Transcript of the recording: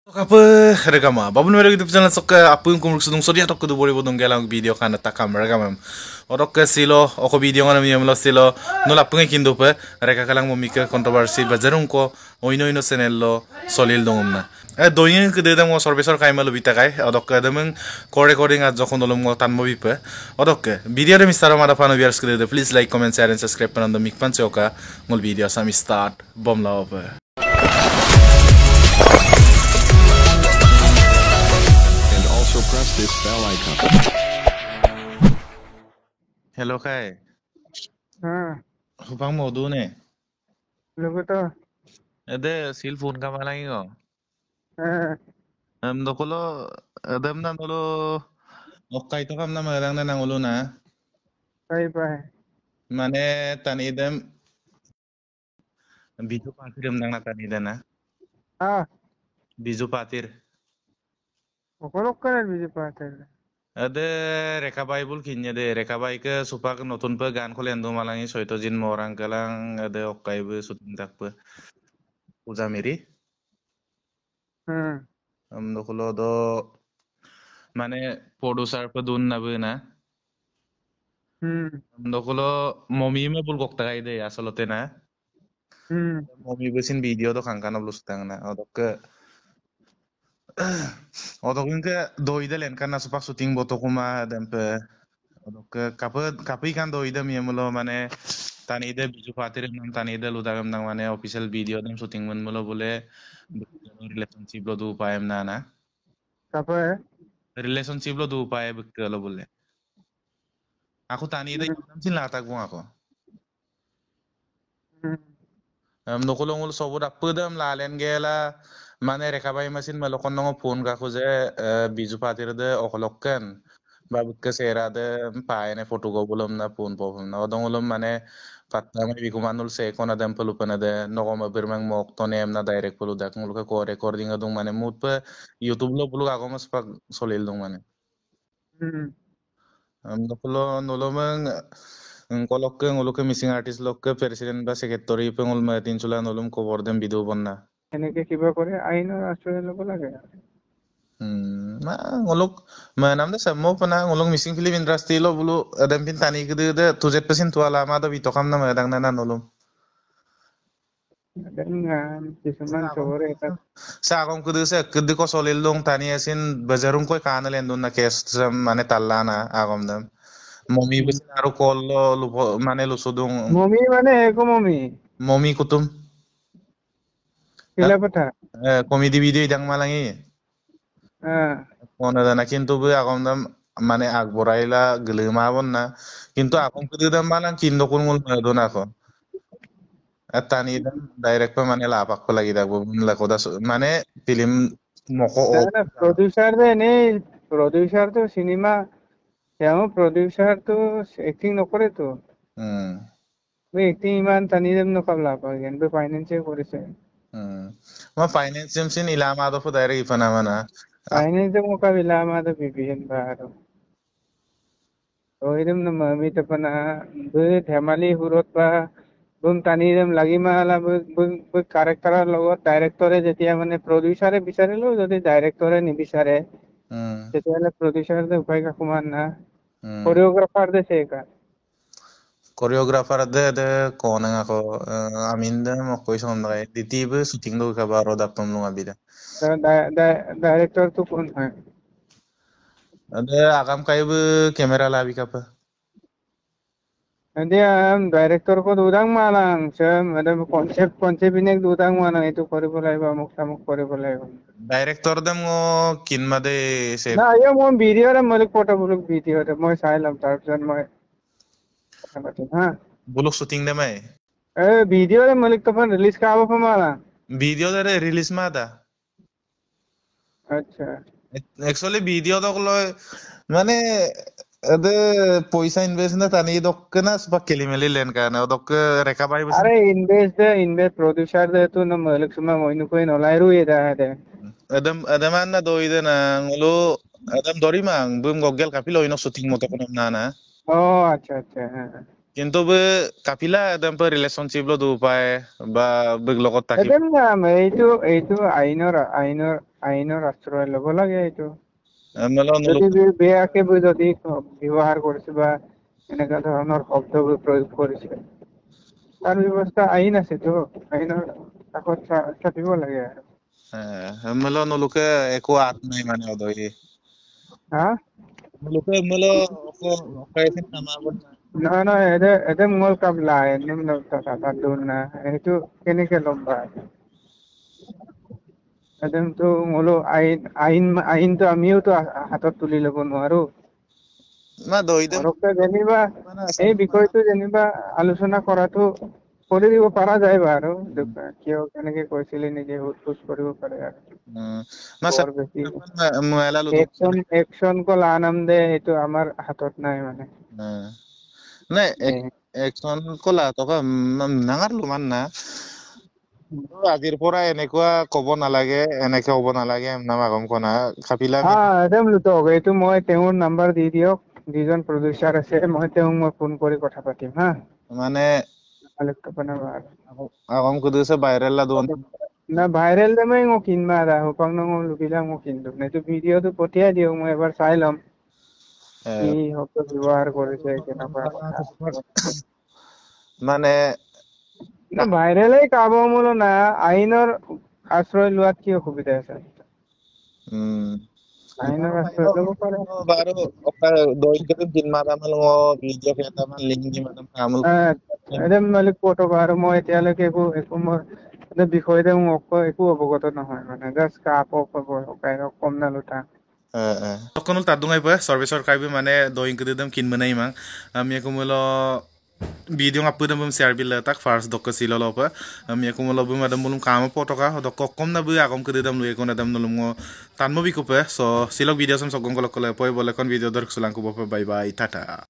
Apa regama babun mere gitu channel sok apun kumruk sudung sodia tok kudu bori bodong gelang video kana takam regama odok ke silo oko video ngana miyam lo silo no la pungi kindu pe reka kalang mo mika kontroversi bazarung ko oino ino channel lo solil dongum na doyin ke de mo sorbesor kaima lo bitakai odok ke demeng ko recording az jokhon olum mo tan mo bipe odok ke video re mistaro mada pano viewers ke de please like comment share and subscribe panando mik pan choka ngol video sam start bom la ope Press this bell icon. Hello Kai. Hupang mo doon eh. Lugo to. Ede sil phone ka malang ko. Dokulo adam na nulo okay to kam na malang na nangulo na. Bye. Mane tanidem biju patir nang na tanida na. Biju patir. Okolok ka biji pater. Ade rekabai bul kinya de rekabai ke supak notun pe gan ko lendo malangi soito jin mo orang kalang ade okay be sutin tak pe. Uza miri. Dokulo do mane producer pe dun na be na. Dokulo momi me bul gok tagai de asalote na. Momi besin video do kangkana blus tang na. Odok ke doida len kan nasupak syuting boto kuma dempe. Odok kapi kan doida mi mulo mane tani ide biju patir nam tani ide ludagam nang mane official video dem syuting mun mulo bole relationship lo du paem na. Kapa Relationship lo du pae bukti lo bole. Aku tani ide yam sin latak bung ako. Dokulo ngul sobur apudam lalen gela mane rekabai masin malokon nongo phone ka khuje biju patir de okolokken babut ke sera de paene photo go bulum na phone po na odong ulum mane patta me bikumanul se kona dem pelu pana de nogo ma birmang mok to nem na direct pelu dak ngul ka ko recording adung mane mut pe youtube lo pelu ka mas pak solil dung mane dokulo nolomang ngolokke ngolokke missing artist lokke president ba secretary pe ngol ma tin chula nolom ko bordem video bonna এনেকে কিবা করে আইনৰ আশ্ৰয় ল'ব লাগে ngolok manam da sammo pana ngolong missing film industry lo bulu adam pin tani gede de tujet pesin tuala ma da bitokam na madang na nolom কিছুমান চবৰে এটা sa akong kudu sa kudu ko solil dong tani asin bazarung koy kanal endon na kes mane tallana agom dam momi besin aru kollo mane lusudung মমি মানে একো mummy momi kutum কিলা কথা komedi video idang malangi Ono dana kintu bu akom dam mane agboraila gelema bonna kintu akom kudu dam malang kindo kun ngul medon ako atani dam direct pa mane lapak ko lagi dag bun la koda mane film moko o producer তো cinema তেওঁ producer তো acting নকৰে তো acting ইমান টানি them নকলা কিন্তু ফাইনেন্সে কৰিছে ma finance jam sin ilama do fu direct ifana mana ফাইনেন্সে মোকাবিলা আমাদের বিবিএন বাহারো ওইরম না মামিত পানা ধেমালি হুরত বা বুম টানিরম লাগি মালা বুম ক্যাৰেক্টাৰৰ লগত ডাইৰেক্টৰে যেতিয়া মানে প্ৰডিউচাৰে বিচাৰিলো যদি ডাইৰেক্টৰে নিবিচাৰে তেতিয়াহ'লে প্ৰডিউচাৰে উপায় কাকুমান না কোৰিওগ্ৰাফাৰ দে সেকা koreographer de kona ako amin de mo koy son dai ditibe shooting do ka baro dapam lunga bida director তো কোন হয় ade agam kaibu camera labi kapa dia director কো দুদাং মালাং সম মানে কনসেপ্ট ইনে দুদাং মালাং এটো কৰিব লাগিব মোক কৰিব লাগিব director dem ngo kinmade se না ইয়ে মই ভিডিঅ'ৰে মই ফটো বুলক ভিডিঅ'ৰে মই চাই লম তাৰপিছত মই হা buluk shooting dem ai ভিডিঅ'ৰে মই তখন ৰিলিজ কৰাব পামালা video de release ma da আচ্ছা actually video dok loy mane ade poisa invest na tani dok na spa kelimeli len kana dok reka bai bus আরে ইনভেস্ট প্রডিউসার দে তো না মই লক্ষ্মা মইনু কই নলাইরু এটা দে adam na doide na ngolo adam dori mang bum gogel kapilo ino shooting moto kono na ও আচ্ছা হ্যাঁ কিন্তু বে Kapila এদম pay relationship লো দু পায় বা বেগ লগত থাকি এদের নাম এইটো আইনৰ আশ্ৰয় ল'ব লাগে এইটো মেলো যদি নুলুক বেয়াকে যদি ব্যৱহাৰ কৰিছে বা এনেকুৱা ধৰণৰ শব্দবোৰ প্ৰয়োগ কৰিছে তাৰ ব্যৱস্থা আইন আছেতো আইনৰ কাষত চাপিব লাগে আৰু মেলো নুলুকে একো আত নাই মানে অদই হা নুলুকে মেলো অকাইছিন নামাবত নহয় এদের মূল কাবলা এনে তাতাদুর না এইটো কেনেকে ল'ম বা এদেমতো মূলো আইনটো আমিওতো হাতত তুলি ল'ব নোৱাৰো না দই দে পৰককে যেনিবা মানে এই বিষয়টো যেনিবা আলোচনা কৰাটো কৰি দিব পৰা যায় বাৰু কিয় কেনেকে কৈছিলে নিজে সোধ কৰিব পাৰে আৰু না বৰ বেছি মেলা লুদু একশন কো আনাম দে এইটো আমাৰ হাতত নাই মানে নাই একশন কলা টকা নাঙাৰলো মান না আজিৰ পৰা এনেকুৱা কব নালাগে এনেকে হ'ব নালাগে নামা গম কনা খাপিলা একদম লুটক এইটো মই তেওঁৰ নাম্বাৰ দি দিয়ক যিজন প্ৰডিউচাৰ আছে মই মই ফোন কৰি কথা পাতিম হা মানে Panawar. আগম কুদুছে ভাইরাল লা দোন Na viral naman yung kinmara. Upang nang bilang mo kindog. Na ito video to পঠিয়াই দিয়ক মই এবাৰ চাই ল'ম কি শব্দ ব্যৱহাৰ কৰিছে কেনেকুৱা কথা মানে না ভাইৰেলেই কামমূল না আইনৰ আশ্ৰয় লোৱাত কি অসুবিধা আছে আইনৰ আশ্ৰয় ল'ব পাৰে বাৰো দৈনিক জিনমাৰামাল ভিডিঅ' কেইটামান লিংক দি মানে কামল একদম মালিক ফটো আৰু মই এতিয়ালৈকে একো মই বিষয়তে মোক একো অৱগত নহয় মানে জাষ্ট কম না লুটা Konul tadungay pa service or kaibi mane doing kededam kin mana imang ami aku mulo video ngapu dam share bil tak first dok silo lo pa ami aku mulo bu madam bulum kama potoka dok kom na bu agom kededam lu ekon adam nulum ngo tanmo bi ko pa so silok video sam sogong kolok kolok poi bole kon video dor sulang ko bye bye tata